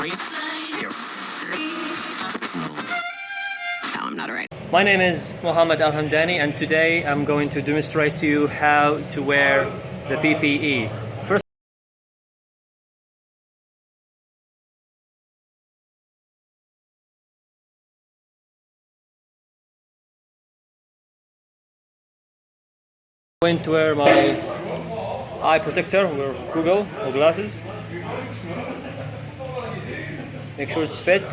My name is Muhammad Al-Hamdani, and today I'm going to demonstrate to you how to wear the PPE. First, I'm going to wear my eye protector or Google or glasses. Make sure it's fit.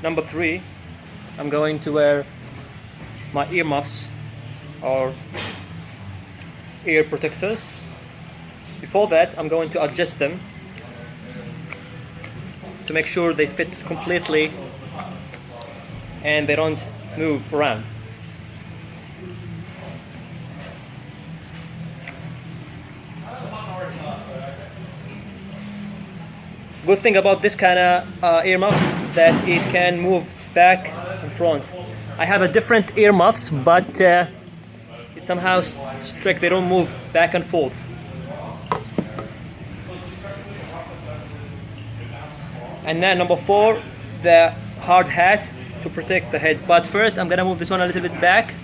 Number 3, I'm going to wear my earmuffs or ear protectors. Before that, I'm going to adjust them to make sure they fit completely and they don't move around. Good thing about this kind of earmuffs that it can move back and front. I have a different earmuffs, but it's somehow strict. They don't move back and forth. And then number 4, the hard hat to protect the head. But first, I'm gonna move this one a little bit back,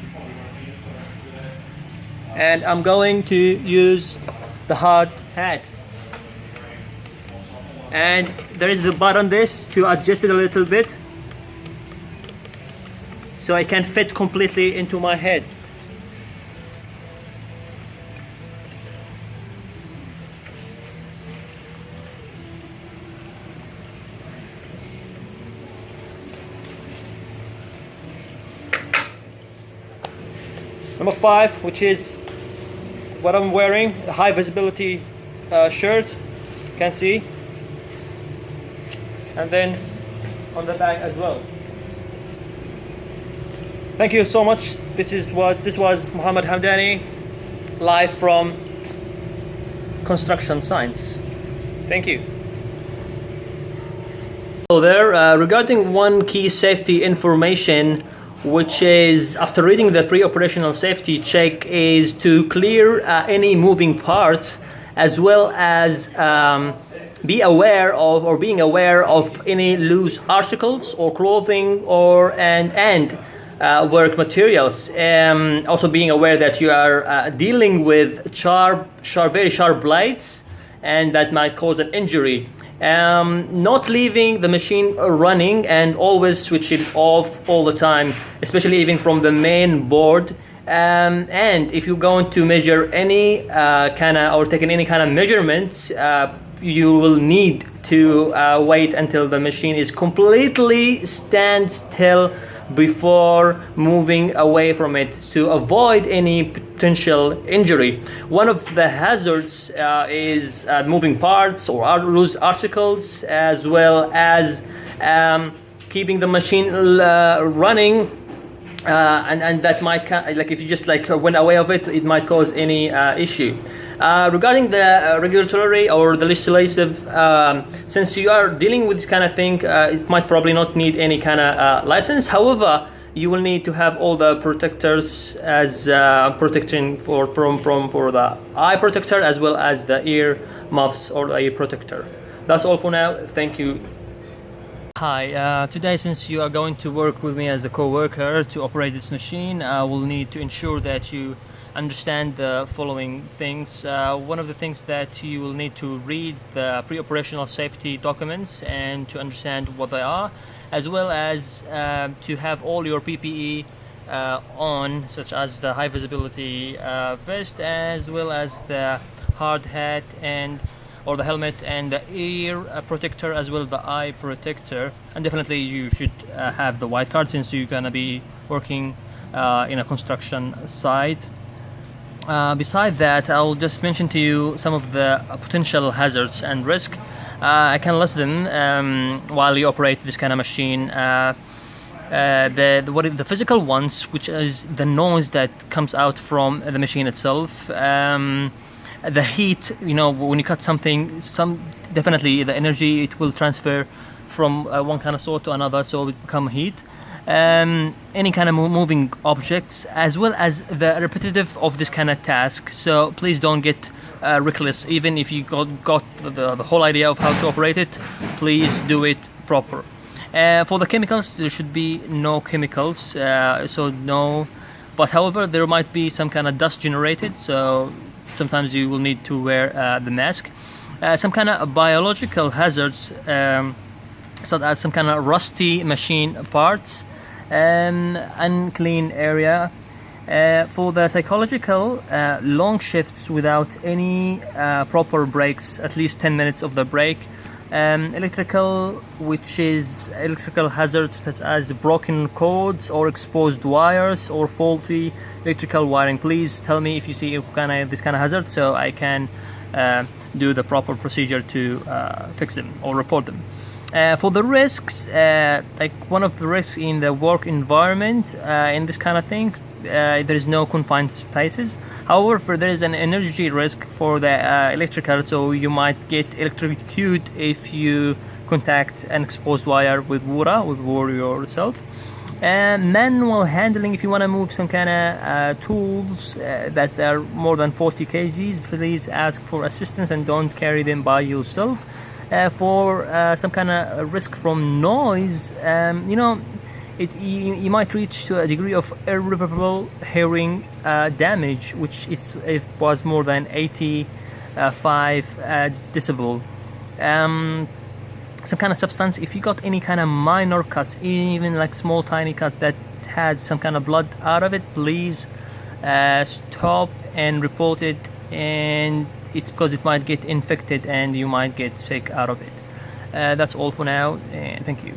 and I'm going to use the hard hat. And there is the button on this to adjust it a little bit so it can fit completely into my head. Number 5, which is what I'm wearing, a high visibility shirt, you can see. And then on the back as well. Thank you so much. This was Muhammad Hamdani, live from Construction Science. Thank you. So there, regarding one key safety information, which is after reading the pre-operational safety check, is to clear any moving parts, as well as being aware of any loose articles or clothing or and work materials. Also being aware that you are dealing with very sharp blades, and that might cause an injury. Not leaving the machine running, and always switch it off all the time, especially even from the main board. And if you're going to measure any taking any kind of measurements, you will need to wait until the machine is completely stand still before moving away from it to avoid any potential injury. One of the hazards is moving parts or loose articles, as well as keeping the machine running. And that might, like if you just went away of it, it might cause any issue. Regarding the regulatory or the legislative, since you are dealing with this kind of thing, it might probably not need any kind of license. However, you will need to have all the protectors as protection for the eye protector, as well as the ear muffs or the ear protector. That's all for now. Thank you. Hi, today, since you are going to work with me as a co-worker to operate this machine, I will need to ensure that you understand the following things. One of the things that you will need to read the pre-operational safety documents and to understand what they are, as well as to have all your PPE on, such as the high visibility vest, as well as the hard hat or the helmet, and the ear protector, as well as the eye protector. And definitely you should have the white card, since you're gonna be working in a construction site. Beside that, I'll just mention to you some of the potential hazards and risk. I can list them while you operate this kind of machine. The physical ones, which is the noise that comes out from the machine itself. The heat, when you cut something, definitely the energy, it will transfer from one kind of saw to another, so it become heat. any kind of moving objects, as well as the repetitive of this kind of task. So please don't get reckless. Even if you got the whole idea of how to operate it, please do it proper. For the chemicals, there should be no chemicals, so no, but however there might be some kind of dust generated, so sometimes you will need to wear the mask. Some kind of biological hazards, such as some kind of rusty machine parts, unclean area. For the psychological, long shifts without any proper breaks, at least 10 minutes of the break. Electrical, which is electrical hazards such as broken cords or exposed wires or faulty electrical wiring. Please tell me if you see this kind of hazard, so I can do the proper procedure to fix them or report them. For the risks, like one of the risks in the work environment, in this kind of thing, there is no confined spaces. However, there is an energy risk for the electrical, so you might get electrocuted if you contact an exposed wire with water yourself. And manual handling, if you want to move some kind of tools that are more than 40 kgs, please ask for assistance and don't carry them by yourself. For some kind of risk from noise, you might reach to a degree of irreparable hearing damage, which it was more than 85 decibel. Some kind of substance, if you got any kind of minor cuts, even like small tiny cuts that had some kind of blood out of it, please stop and report it, and it's because it might get infected and you might get sick out of it. That's all for now, and thank you.